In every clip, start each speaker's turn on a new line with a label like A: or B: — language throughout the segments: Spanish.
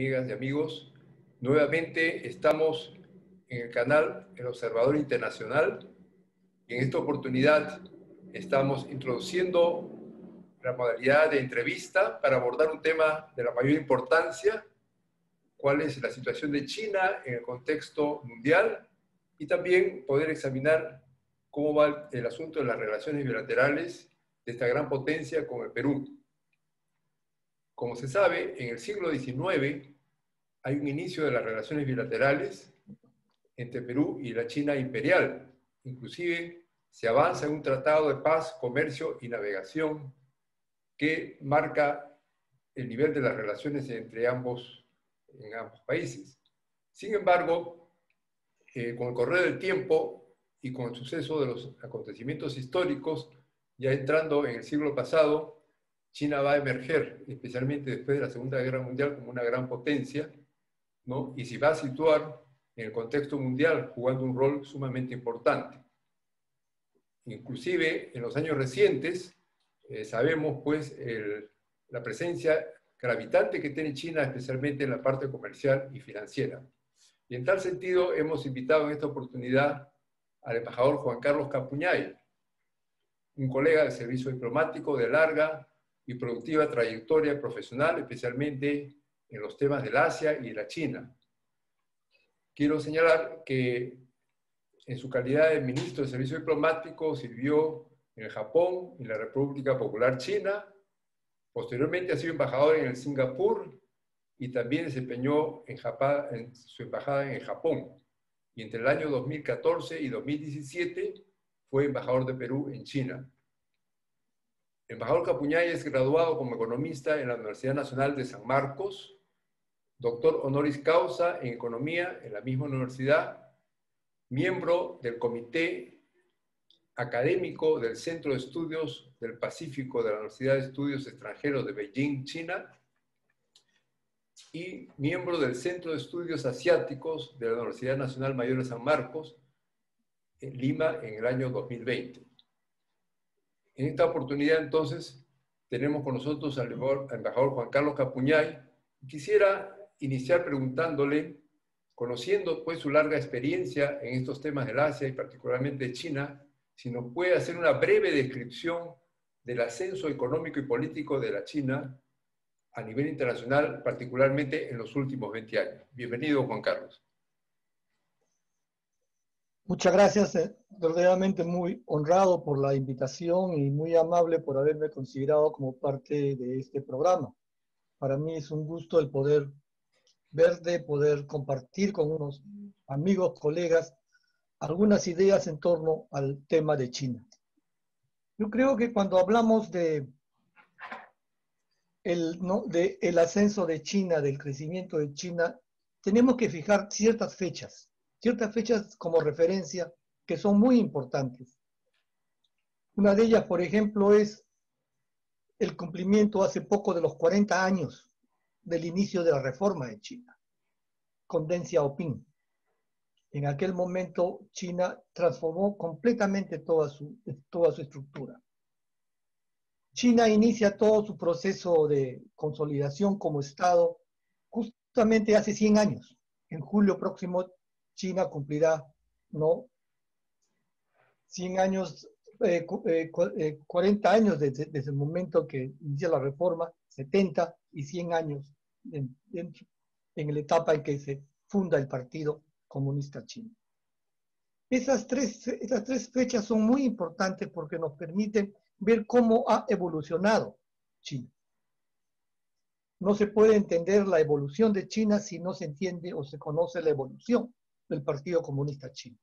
A: amigas y amigos. Nuevamente estamos en el canal El Observador Internacional y en esta oportunidad estamos introduciendo la modalidad de entrevista para abordar un tema de la mayor importancia, cuál es la situación de China en el contexto mundial y también poder examinar cómo va el asunto de las relaciones bilaterales de esta gran potencia con el Perú. Como se sabe, en el siglo XIX hay un inicio de las relaciones bilaterales entre Perú y la China imperial. Inclusive se avanza en un tratado de paz, comercio y navegación que marca el nivel de las relaciones entre ambos países. Sin embargo, con el correr del tiempo y con el suceso de los acontecimientos históricos, ya entrando en el siglo pasado, China va a emerger, especialmente después de la Segunda Guerra Mundial, como una gran potencia, ¿no? Y se va a situar en el contexto mundial jugando un rol sumamente importante. Inclusive en los años recientes sabemos pues la presencia gravitante que tiene China, especialmente en la parte comercial y financiera. Y en tal sentido hemos invitado en esta oportunidad al embajador Juan Carlos Capuñay, un colega del servicio diplomático de larga y productiva trayectoria profesional, especialmente en los temas del Asia y de la China. Quiero señalar que en su calidad de ministro de Servicio Diplomático sirvió en el Japón, en la República Popular China, posteriormente ha sido embajador en el Singapur y también desempeñó en su embajada en el Japón. Y entre el año 2014 y 2017 fue embajador de Perú en China. El embajador Capuñay es graduado como economista en la Universidad Nacional de San Marcos, doctor honoris causa en economía en la misma universidad, miembro del comité académico del Centro de Estudios del Pacífico de la Universidad de Estudios Extranjeros de Beijing, China, y miembro del Centro de Estudios Asiáticos de la Universidad Nacional Mayor de San Marcos, en Lima, en el año 2020. En esta oportunidad, entonces, tenemos con nosotros al embajador Juan Carlos Capuñay. Quisiera iniciar preguntándole, conociendo pues su larga experiencia en estos temas del Asia y particularmente de China, si nos puede hacer una breve descripción del ascenso económico y político de la China a nivel internacional, particularmente en los últimos 20 años. Bienvenido, Juan Carlos.
B: Muchas gracias, verdaderamente muy honrado por la invitación y muy amable por haberme considerado como parte de este programa. Para mí es un gusto el poder compartir con unos amigos, colegas, algunas ideas en torno al tema de China. Yo creo que cuando hablamos de el ascenso de China, del crecimiento de China, tenemos que fijar ciertas fechas como referencia que son muy importantes. Una de ellas, por ejemplo, es el cumplimiento hace poco de los 40 años del inicio de la reforma de China, con Deng Xiaoping. En aquel momento, China transformó completamente toda su estructura. China inicia todo su proceso de consolidación como Estado justamente hace 100 años. En julio próximo, China cumplirá 100 años, 40 años desde el momento que inicia la reforma, 70 y 100 años en la etapa en que se funda el Partido Comunista Chino. Esas tres fechas son muy importantes porque nos permiten ver cómo ha evolucionado China. No se puede entender la evolución de China si no se entiende o se conoce la evolución del Partido Comunista Chino.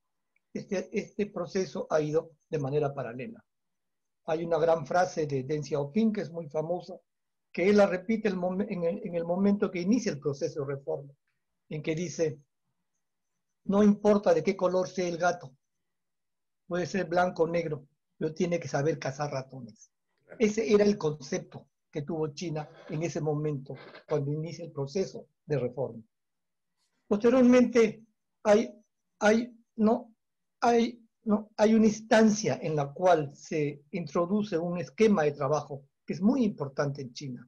B: Este proceso ha ido de manera paralela. Hay una gran frase de Deng Xiaoping que es muy famosa, que él la repite en el momento que inicia el proceso de reforma, en que dice: no importa de qué color sea el gato, puede ser blanco o negro, pero tiene que saber cazar ratones. Ese era el concepto que tuvo China en ese momento, cuando inicia el proceso de reforma. Posteriormente, hay una instancia en la cual se introduce un esquema de trabajo que es muy importante en China,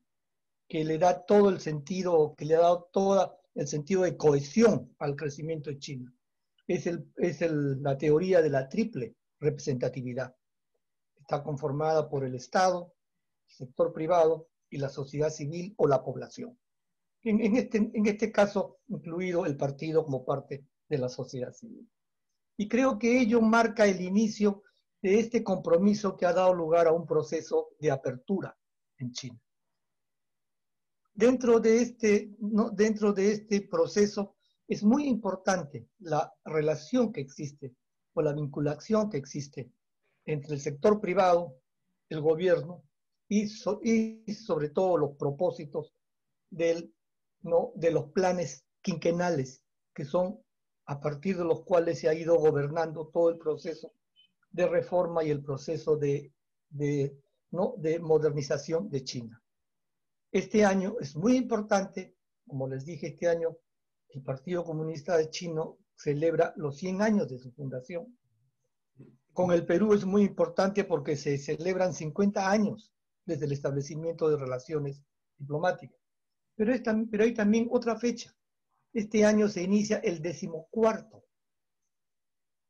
B: que le da todo el sentido, que le ha dado todo el sentido de cohesión al crecimiento de China. La teoría de la triple representatividad. Está conformada por el Estado, el sector privado y la sociedad civil o la población. En este caso, incluido el partido como parte de la sociedad civil. Y creo que ello marca el inicio de este compromiso que ha dado lugar a un proceso de apertura en China. Dentro de este proceso es muy importante la relación que existe o la vinculación que existe entre el sector privado, el gobierno y sobre todo los propósitos de los planes quinquenales, que son a partir de los cuales se ha ido gobernando todo el proceso de reforma y el proceso de modernización de China. Este año es muy importante, como les dije, este año el Partido Comunista de China celebra los 100 años de su fundación. Con el Perú es muy importante porque se celebran 50 años desde el establecimiento de relaciones diplomáticas. Pero hay también otra fecha. Este año se inicia el 14º,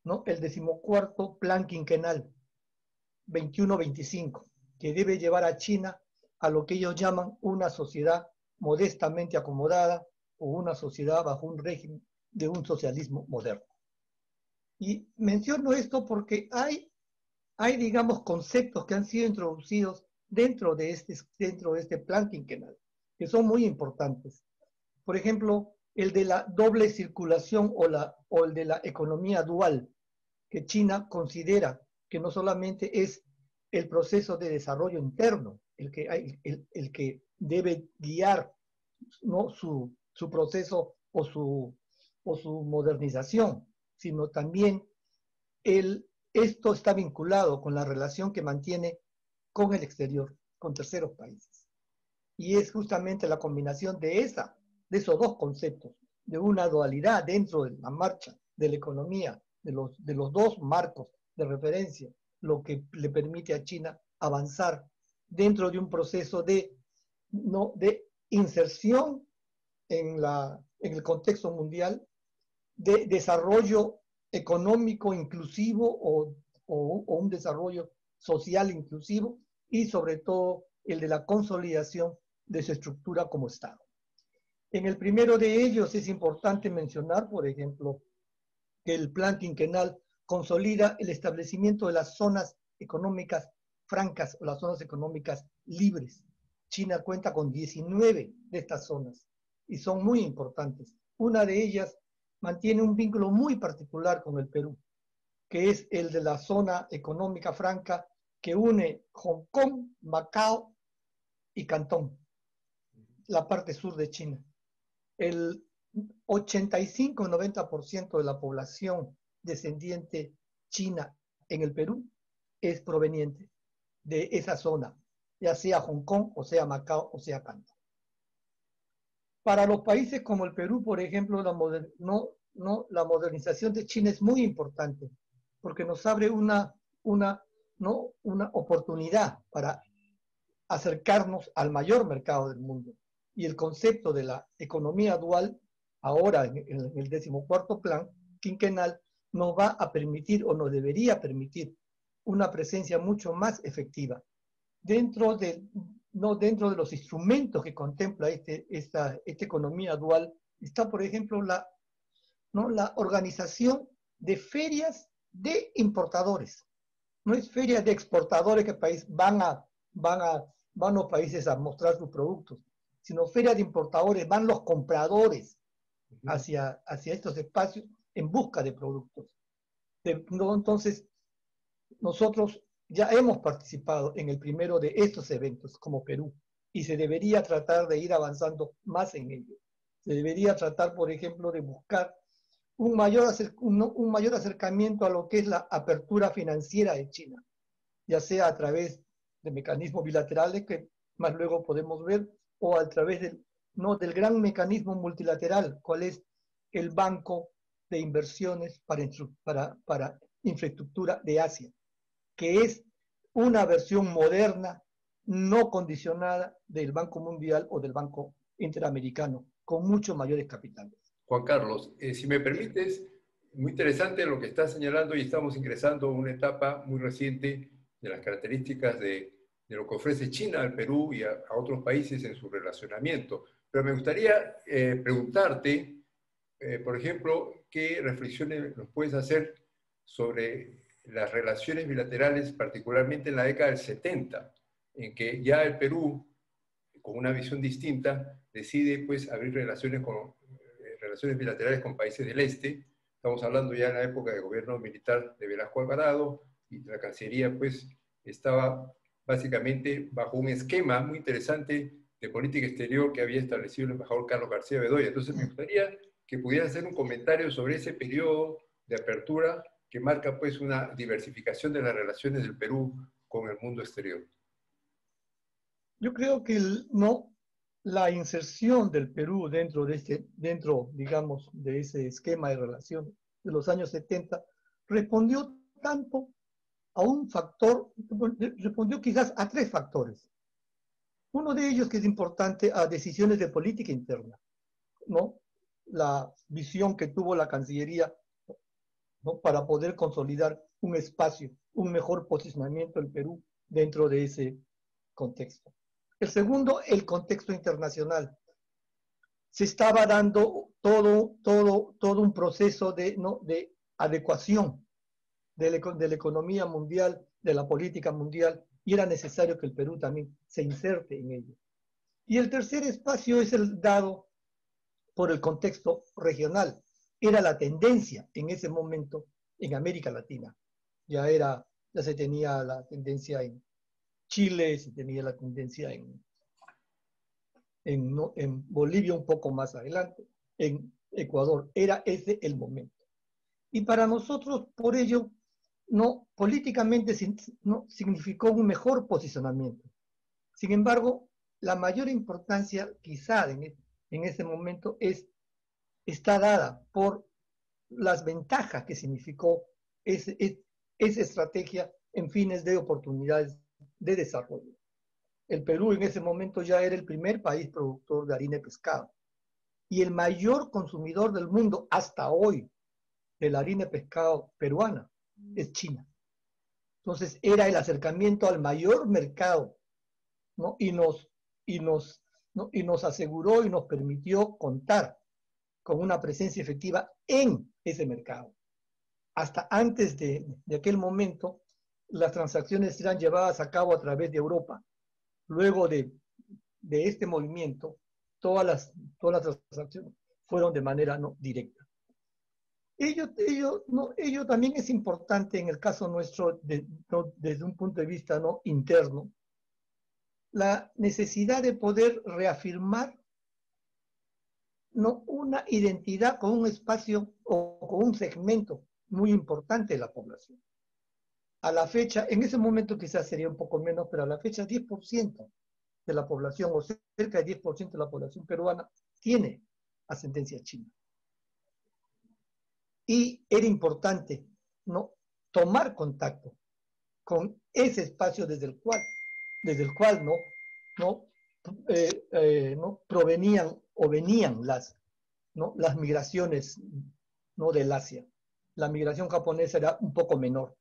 B: ¿no? El 14º plan quinquenal, 21-25, que debe llevar a China a lo que ellos llaman una sociedad modestamente acomodada o una sociedad bajo un régimen de un socialismo moderno. Y menciono esto porque hay digamos, conceptos que han sido introducidos dentro de este plan quinquenal, que son muy importantes. Por ejemplo, el de la doble circulación o el de la economía dual, que China considera que no solamente es el proceso de desarrollo interno el que debe guiar, ¿no?, su proceso o su modernización, sino también esto está vinculado con la relación que mantiene con el exterior, con terceros países. Y es justamente la combinación de esos dos conceptos, de una dualidad dentro de la marcha de la economía, de los dos marcos de referencia, lo que le permite a China avanzar dentro de un proceso de inserción en el contexto mundial, de desarrollo económico inclusivo o un desarrollo social inclusivo, y sobre todo el de la consolidación de su estructura como Estado. En el primero de ellos es importante mencionar, por ejemplo, que el plan quinquenal consolida el establecimiento de las zonas económicas francas o las zonas económicas libres. China cuenta con 19 de estas zonas y son muy importantes. Una de ellas mantiene un vínculo muy particular con el Perú, que es el de la zona económica franca que une Hong Kong, Macao y Cantón, la parte sur de China. El 85-90% de la población descendiente china en el Perú es proveniente de esa zona, ya sea Hong Kong, o sea Macao, o sea Cantón. Para los países como el Perú, por ejemplo, la modernización de China es muy importante, porque nos abre una oportunidad para acercarnos al mayor mercado del mundo. Y el concepto de la economía dual, ahora en el 14º plan quinquenal, nos va a permitir, o nos debería permitir, una presencia mucho más efectiva. Dentro de los instrumentos que contempla esta economía dual, está, por ejemplo, la organización de ferias de importadores. No es ferias de exportadores que van a los países a mostrar sus productos, sino ferias de importadores, van los compradores hacia estos espacios en busca de productos. Entonces, nosotros ya hemos participado en el primero de estos eventos como Perú, y se debería tratar de ir avanzando más en ello. Se debería tratar, por ejemplo, de buscar un mayor acercamiento a lo que es la apertura financiera de China, ya sea a través de mecanismos bilaterales que más luego podemos ver, o a través del gran mecanismo multilateral, cuál es el Banco de Inversiones para Infraestructura de Asia, que es una versión moderna no condicionada del Banco Mundial o del Banco Interamericano, con muchos mayores capitales.
A: Juan Carlos, si me permites, muy interesante lo que estás señalando y estamos ingresando a una etapa muy reciente de las características de lo que ofrece China al Perú y a otros países en su relacionamiento. Pero me gustaría preguntarte, por ejemplo, ¿qué reflexiones nos puedes hacer sobre las relaciones bilaterales, particularmente en la década del 70, en que ya el Perú, con una visión distinta, decide pues abrir relaciones bilaterales con países del este? Estamos hablando ya en la época de gobierno militar de Velasco Alvarado, y la Cancillería pues estaba básicamente bajo un esquema muy interesante de política exterior que había establecido el embajador Carlos García Bedoya. Entonces me gustaría que pudieras hacer un comentario sobre ese periodo de apertura que marca pues una diversificación de las relaciones del Perú con el mundo exterior.
B: Yo creo que la inserción del Perú dentro, digamos, de ese esquema de relación de los años 70 respondió tanto a un factor, respondió quizás a tres factores. Uno de ellos que es importante, a decisiones de política interna, ¿no? La visión que tuvo la Cancillería, ¿no?, para poder consolidar un espacio, un mejor posicionamiento del Perú dentro de ese contexto. El segundo, el contexto internacional. Se estaba dando todo un proceso de adecuación de la economía mundial, de la política mundial, y era necesario que el Perú también se inserte en ello. Y el tercer espacio es el dado por el contexto regional. Era la tendencia en ese momento en América Latina. Ya se tenía la tendencia en Chile, se tenía la tendencia en Bolivia un poco más adelante, en Ecuador. Era ese el momento. Y para nosotros, por ello, políticamente no significó un mejor posicionamiento. Sin embargo, la mayor importancia quizá en ese momento está dada por las ventajas que significó esa estrategia en fines de oportunidades de desarrollo. El Perú en ese momento ya era el primer país productor de harina y pescado y el mayor consumidor del mundo hasta hoy de la harina y pescado peruana es China. Entonces era el acercamiento al mayor mercado, ¿no? y nos aseguró y nos permitió contar con una presencia efectiva en ese mercado. Hasta antes de aquel momento, las transacciones eran llevadas a cabo a través de Europa. Luego de este movimiento, todas las transacciones fueron de manera no directa. Ello también es importante en el caso nuestro desde un punto de vista interno, la necesidad de poder reafirmar una identidad con un espacio o con un segmento muy importante de la población. A la fecha, en ese momento quizás sería un poco menos, pero a la fecha 10% de la población, o cerca de 10% de la población peruana, tiene ascendencia china. Y era importante tomar contacto con ese espacio desde el cual provenían o venían las migraciones del Asia. La migración japonesa era un poco menor.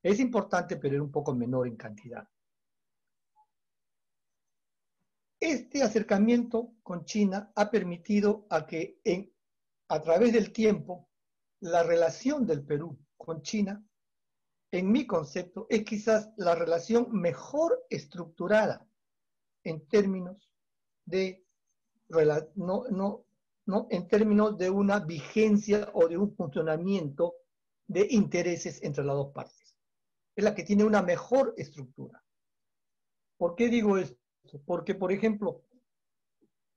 B: Es importante, pero era un poco menor en cantidad. Este acercamiento con China ha permitido a que a través del tiempo la relación del Perú con China, en mi concepto, es quizás la relación mejor estructurada en términos de en términos de una vigencia o de un funcionamiento de intereses entre las dos partes. Es la que tiene una mejor estructura. ¿Por qué digo esto? Porque, por ejemplo,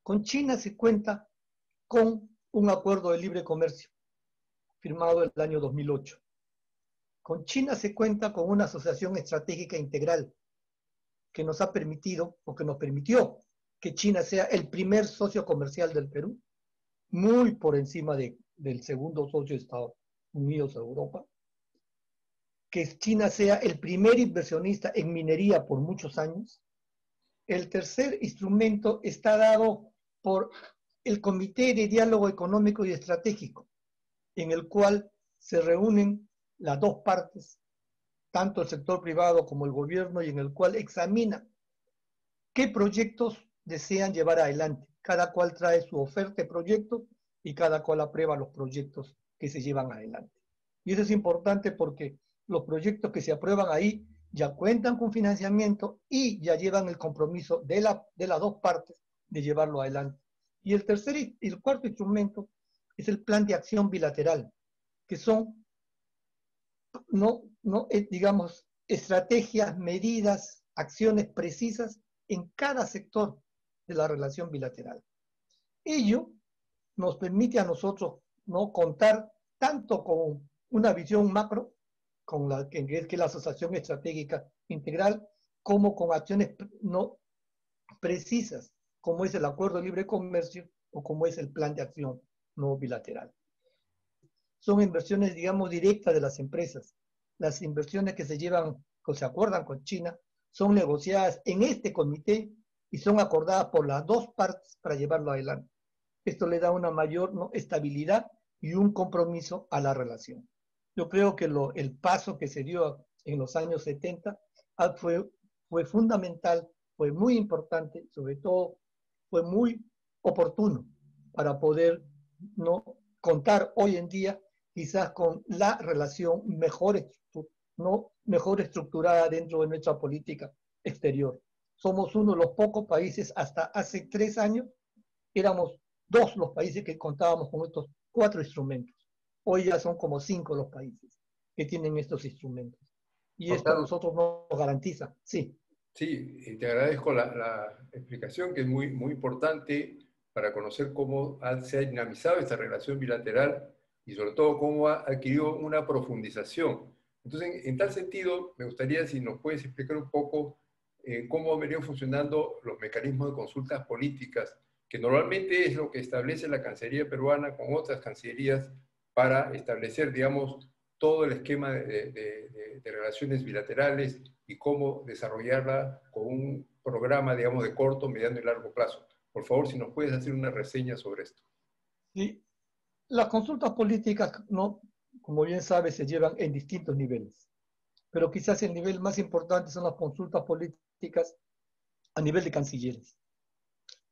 B: con China se cuenta con un acuerdo de libre comercio firmado en el año 2008. Con China se cuenta con una asociación estratégica integral que nos ha permitido, o que nos permitió, que China sea el primer socio comercial del Perú, muy por encima del segundo socio de Estados Unidos a Europa, que China sea el primer inversionista en minería por muchos años, el tercer instrumento está dado por el Comité de Diálogo Económico y Estratégico, en el cual se reúnen las dos partes, tanto el sector privado como el gobierno, y en el cual examina qué proyectos desean llevar adelante. Cada cual trae su oferta de proyectos y cada cual aprueba los proyectos que se llevan adelante. Y eso es importante porque los proyectos que se aprueban ahí ya cuentan con financiamiento y ya llevan el compromiso de las dos partes de llevarlo adelante. Y el tercer y el cuarto instrumento es el plan de acción bilateral, que son, digamos, estrategias, medidas, acciones precisas en cada sector de la relación bilateral. Ello nos permite a nosotros no contar tanto con una visión macro, con la que es la Asociación Estratégica Integral, como con acciones no precisas, como es el Acuerdo de Libre Comercio o como es el Plan de Acción no bilateral. Son inversiones, digamos, directas de las empresas. Las inversiones que se llevan, que se acuerdan con China, son negociadas en este comité y son acordadas por las dos partes para llevarlo adelante. Esto le da una mayor, ¿no?, estabilidad y un compromiso a la relación. Yo creo que el paso que se dio en los años 70 fue fundamental, fue muy importante, sobre todo fue muy oportuno para poder, ¿no?, contar hoy en día quizás con la relación mejor estructurada dentro de nuestra política exterior. Somos uno de los pocos países, hasta hace 3 años, éramos 2 los países que contábamos con estos 4 instrumentos. Hoy ya son como 5 los países que tienen estos instrumentos. Y esto a nosotros nos garantiza, sí.
A: Sí, te agradezco la explicación, que es muy, muy importante para conocer cómo se ha dinamizado esta relación bilateral y sobre todo cómo ha adquirido una profundización. Entonces, en tal sentido, me gustaría si nos puedes explicar un poco cómo han venido funcionando los mecanismos de consultas políticas, que normalmente es lo que establece la Cancillería peruana con otras cancillerías para establecer, digamos, todo el esquema de relaciones bilaterales y cómo desarrollarla con un programa, digamos, de corto, mediano y largo plazo. Por favor, si nos puedes hacer una reseña sobre esto.
B: Sí. Las consultas políticas, ¿no?, como bien sabes, se llevan en distintos niveles, pero quizás el nivel más importante son las consultas políticas a nivel de cancilleres.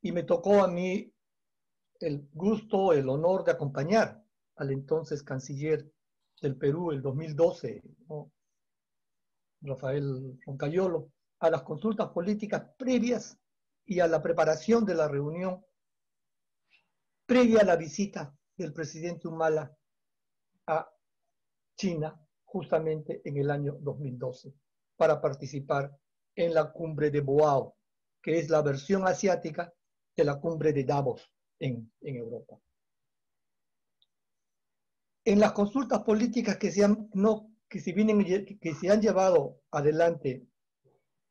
B: Y me tocó a mí el gusto, el honor de acompañar al entonces canciller del Perú, el 2012, ¿no?, Rafael Roncayolo, a las consultas políticas previas y a la preparación de la reunión previa a la visita del presidente Humala a China, justamente en el año 2012, para participar en la cumbre de Boao, que es la versión asiática de la cumbre de Davos en Europa. En las consultas políticas que se han llevado adelante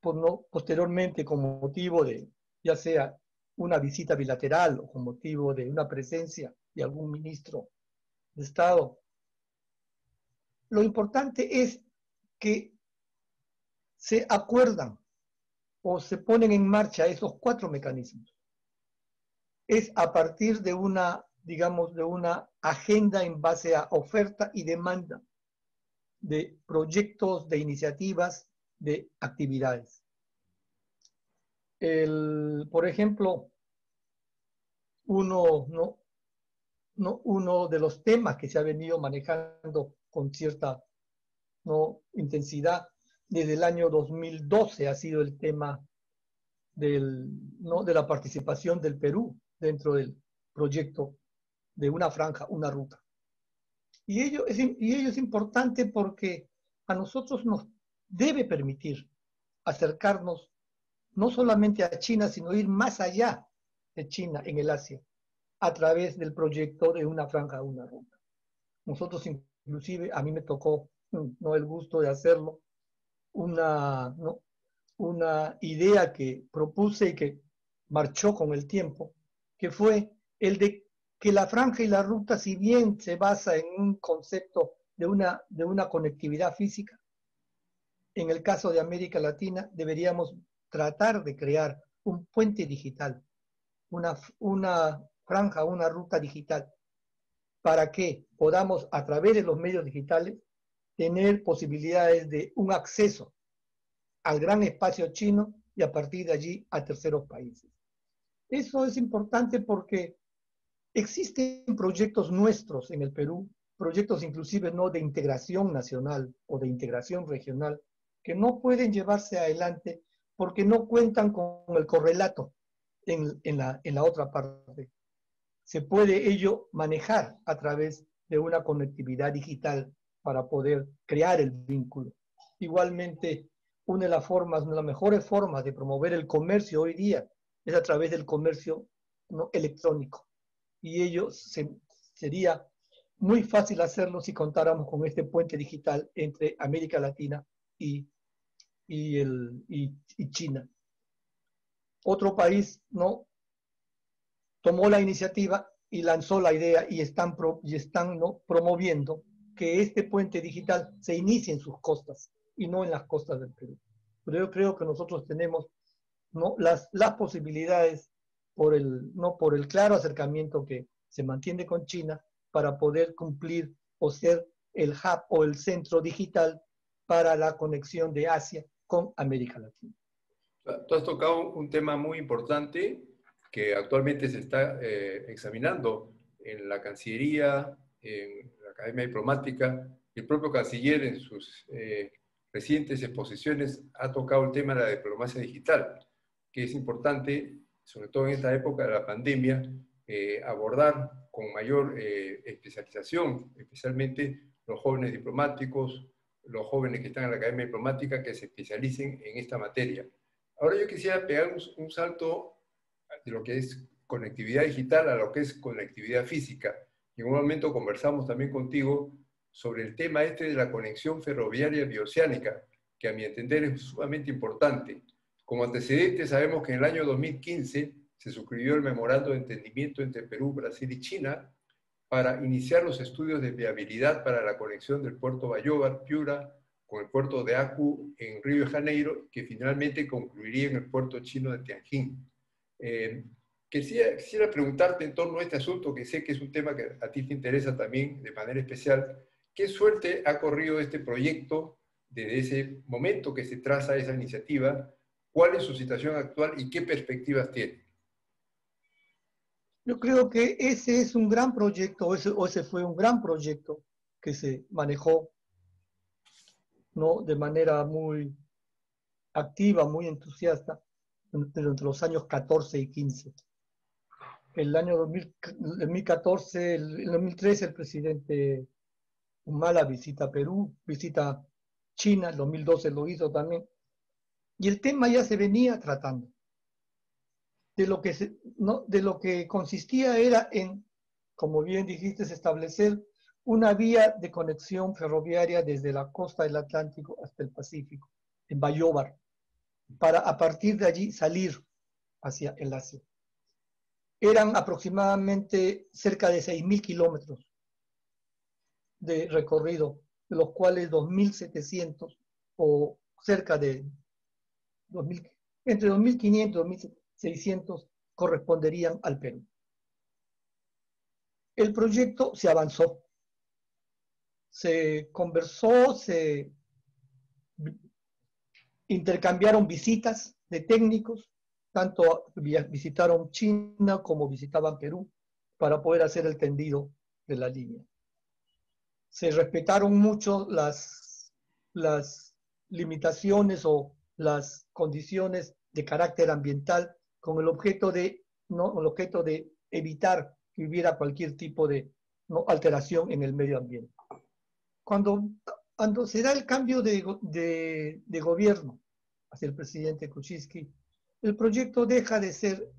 B: posteriormente con motivo de, ya sea una visita bilateral o con motivo de una presencia de algún ministro de Estado, lo importante es que se acuerdan o se ponen en marcha esos 4 mecanismos. Es a partir de una, digamos, de una agenda en base a oferta y demanda de proyectos, de iniciativas, de actividades. Por ejemplo, uno de los temas que se ha venido manejando con cierta, ¿no?, intensidad desde el año 2012 ha sido el tema de la participación del Perú dentro del proyecto de una franja, una ruta. Y ello es importante porque a nosotros nos debe permitir acercarnos no solamente a China, sino ir más allá de China en el Asia, a través del proyecto de una franja, una ruta. Nosotros inclusive, a mí me tocó, no el gusto de hacerlo, una idea que propuse y que marchó con el tiempo, que fue el de que la franja y la ruta, si bien se basa en un concepto de una conectividad física, en el caso de América Latina deberíamos tratar de crear un puente digital, una franja, una ruta digital, para que podamos, a través de los medios digitales, tener posibilidades de un acceso al gran espacio chino y a partir de allí a terceros países. Eso es importante porque existen proyectos nuestros en el Perú, proyectos inclusive no de integración nacional o de integración regional, que no pueden llevarse adelante porque no cuentan con el correlato en la otra parte. Se puede ello manejar a través de una conectividad digital para poder crear el vínculo. Igualmente, una de las mejores formas de promover el comercio hoy día es a través del comercio electrónico. Y ello sería muy fácil hacerlo si contáramos con este puente digital entre América Latina y China. Otro país no tomó la iniciativa y lanzó la idea y están ¿no? promoviendo que este puente digital se inicie en sus costas y no en las costas del Perú. Pero yo creo que nosotros tenemos ¿no? las posibilidades por el claro acercamiento que se mantiene con China para poder cumplir o ser el hub o el centro digital para la conexión de Asia con América Latina.
A: Tú has tocado un tema muy importante que actualmente se está examinando en la Cancillería, en la Academia Diplomática. El propio canciller en sus recientes exposiciones ha tocado el tema de la diplomacia digital, que es importante, sobre todo en esta época de la pandemia, abordar con mayor especialización, especialmente los jóvenes diplomáticos, los jóvenes que están en la Academia Diplomática, que se especialicen en esta materia. Ahora yo quisiera pegar un salto de lo que es conectividad digital a lo que es conectividad física. En un momento conversamos también contigo sobre el tema este de la conexión ferroviaria bioceánica, que a mi entender es sumamente importante. Como antecedente sabemos que en el año 2015 se suscribió el memorando de entendimiento entre Perú, Brasil y China para iniciar los estudios de viabilidad para la conexión del puerto Bayóvar, Piura, con el puerto de Acu en Río de Janeiro, que finalmente concluiría en el puerto chino de Tianjin. Quisiera preguntarte en torno a este asunto, que sé que es un tema que a ti te interesa también de manera especial. ¿Qué suerte ha corrido este proyecto desde ese momento que se traza esa iniciativa? ¿Cuál es su situación actual y qué perspectivas tiene?
B: Yo creo que ese es un gran proyecto, o ese fue un gran proyecto que se manejó ¿no? de manera muy activa, muy entusiasta, entre los años 14 y 15. El año 2014, el 2013, el presidente Humala visita Perú, visita China, el 2012 lo hizo también, y el tema ya se venía tratando. De lo que consistía era en, como bien dijiste, establecer una vía de conexión ferroviaria desde la costa del Atlántico hasta el Pacífico, en Bayóvar, para a partir de allí salir hacia el Asia. Eran aproximadamente cerca de 6.000 kilómetros de recorrido, de los cuales 2.700 o cerca de 2.000, entre 2.500 y 2.600 corresponderían al Perú. El proyecto se avanzó, se conversó, se intercambiaron visitas de técnicos, tanto visitaron China como visitaban Perú para poder hacer el tendido de la línea. Se respetaron mucho las limitaciones o las condiciones de carácter ambiental con el objeto de evitar que hubiera cualquier tipo de alteración en el medio ambiente. Cuando se da el cambio de gobierno hacia el presidente Kuczynski, el proyecto deja de ser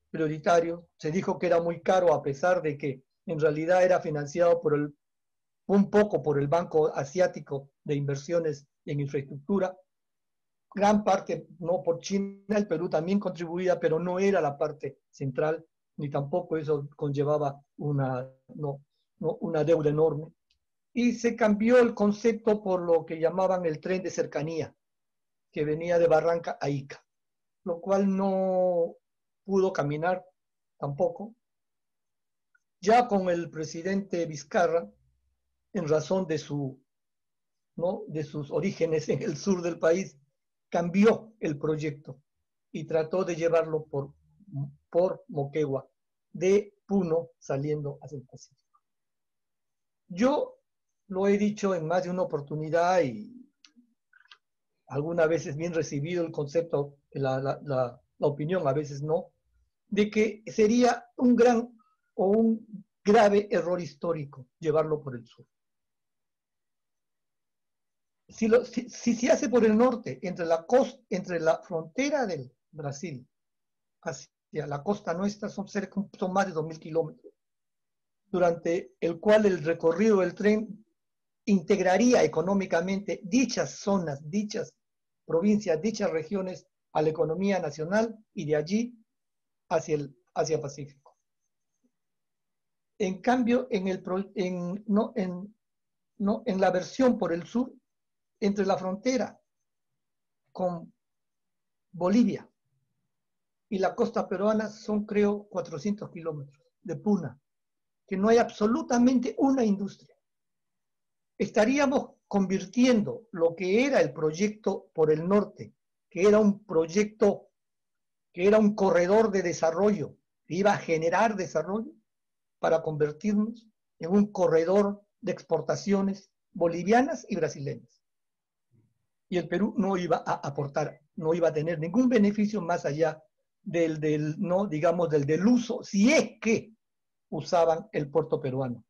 B: prioritario. Se dijo que era muy caro, a pesar de que en realidad era financiado un poco por el Banco Asiático de Inversiones en Infraestructura, gran parte no por China. El Perú también contribuía, pero no era la parte central, ni tampoco eso conllevaba una deuda enorme. Y se cambió el concepto por lo que llamaban el tren de cercanía, que venía de Barranca a Ica. lo cual no pudo caminar tampoco. Ya con el presidente Vizcarra, en razón de ¿no?, de sus orígenes en el sur del país, cambió el proyecto y trató de llevarlo por Moquegua, de Puno saliendo hacia el Pacífico. Yo lo he dicho en más de una oportunidad y algunas veces bien recibido el concepto, la opinión, a veces no, de que sería un gran o un grave error histórico llevarlo por el sur. Si se hace por el norte, entre la frontera del Brasil hacia la costa nuestra, son más de 2.000 kilómetros, durante el cual el recorrido del tren integraría económicamente dichas zonas, dichas provincias, dichas regiones a la economía nacional y de allí hacia el Pacífico. En cambio, en la versión por el sur, entre la frontera con Bolivia y la costa peruana son, creo, 400 kilómetros de puna, que no hay absolutamente una industria. Estaríamos convirtiendo lo que era el proyecto por el norte, que era un proyecto, que era un corredor de desarrollo, que iba a generar desarrollo, para convertirnos en un corredor de exportaciones bolivianas y brasileñas. Y el Perú no iba a aportar, no iba a tener ningún beneficio más allá no, digamos, del uso, si es que usaban el puerto peruano.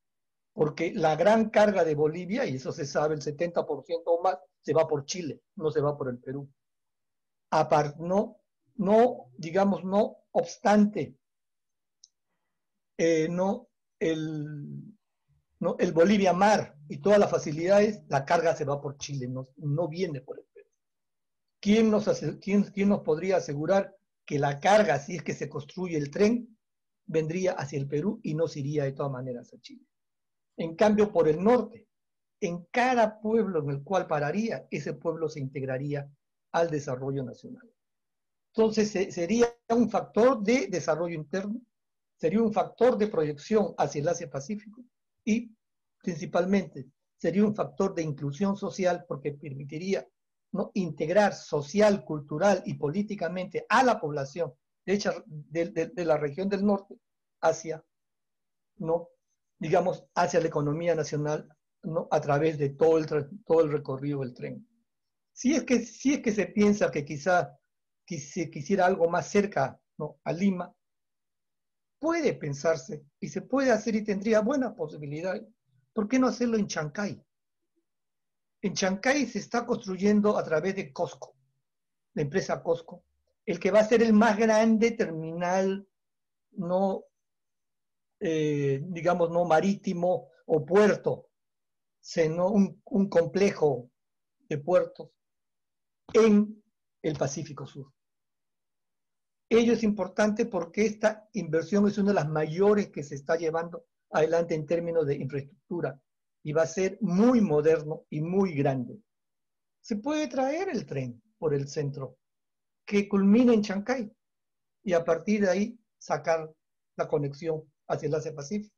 B: Porque la gran carga de Bolivia, y eso se sabe, el 70% o más, se va por Chile, no se va por el Perú. Digamos, no obstante, no el Bolivia Mar y todas las facilidades, la carga se va por Chile, no viene por el Perú. ¿Quién nos podría asegurar que la carga, si es que se construye el tren, vendría hacia el Perú y no se iría de todas maneras a Chile? En cambio, por el norte, en cada pueblo en el cual pararía, ese pueblo se integraría al desarrollo nacional. Entonces, sería un factor de desarrollo interno, sería un factor de proyección hacia el Asia-Pacífico y, principalmente, sería un factor de inclusión social porque permitiría, ¿no?, integrar social, cultural y políticamente a la población de la región del norte hacia, ¿no?, digamos, hacia la economía nacional, ¿no?, a través de todo el recorrido del tren. Si es que se piensa que quizá se quisiera algo más cerca, ¿no?, a Lima, puede pensarse y se puede hacer y tendría buenas posibilidades. ¿Por qué no hacerlo en Chancay? En Chancay se está construyendo a través de Cosco, la empresa Cosco, el que va a ser el más grande terminal, no, digamos, no marítimo o puerto, sino un complejo de puertos en el Pacífico Sur. Ello es importante porque esta inversión es una de las mayores que se está llevando adelante en términos de infraestructura y va a ser muy moderno y muy grande. Se puede traer el tren por el centro que culmina en Chancay y a partir de ahí sacar la conexión hacia el Asia-Pacífico.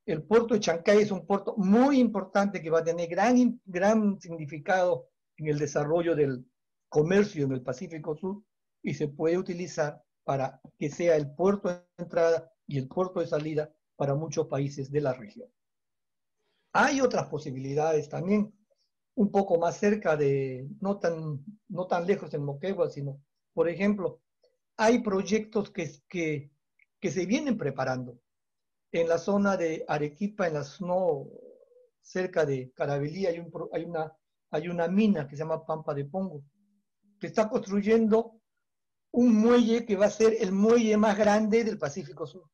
B: El puerto de Chancay es un puerto muy importante que va a tener gran significado en el desarrollo del comercio en el Pacífico Sur y se puede utilizar para que sea el puerto de entrada y el puerto de salida para muchos países de la región. Hay otras posibilidades también, un poco más cerca no tan lejos en Moquegua, sino, por ejemplo, hay proyectos que se vienen preparando en la zona de Arequipa, cerca de Caravelí, hay una mina que se llama Pampa de Pongo, que está construyendo un muelle que va a ser el muelle más grande del Pacífico Sur,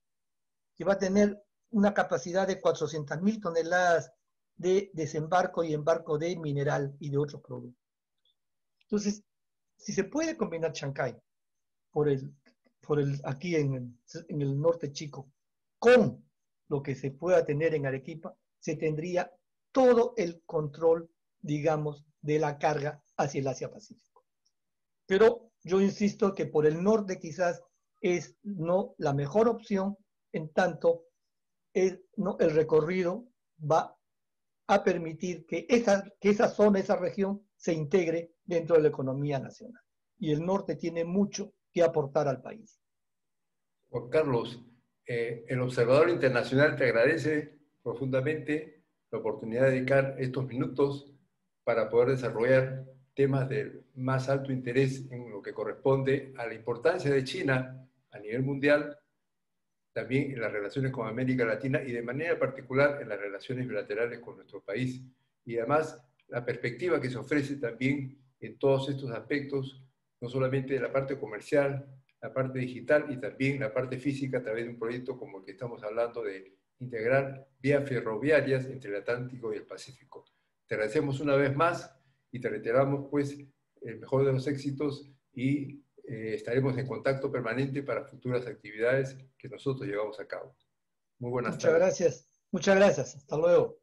B: que va a tener una capacidad de 400.000 toneladas de desembarco y embarco de mineral y de otros productos. Entonces, si se puede combinar Chancay aquí en el norte chico con lo que se pueda tener en Arequipa, se tendría todo el control, digamos, de la carga hacia el Asia-Pacífico. Pero yo insisto que por el norte quizás es no la mejor opción, en tanto el recorrido va a permitir que esa zona, esa región se integre dentro de la economía nacional. Y el norte tiene mucho que aportar al país.
A: Juan Carlos, el Observador Internacional te agradece profundamente la oportunidad de dedicar estos minutos para poder desarrollar temas de más alto interés en lo que corresponde a la importancia de China a nivel mundial, también en las relaciones con América Latina y de manera particular en las relaciones bilaterales con nuestro país. Y además la perspectiva que se ofrece también en todos estos aspectos, no solamente de la parte comercial, la parte digital y también la parte física a través de un proyecto como el que estamos hablando de integrar vías ferroviarias entre el Atlántico y el Pacífico. Te agradecemos una vez más y te reiteramos pues el mejor de los éxitos y estaremos en contacto permanente para futuras actividades que nosotros llevamos a cabo. Muy buenas
B: Muchas
A: tardes.
B: gracias. Muchas gracias. Hasta luego.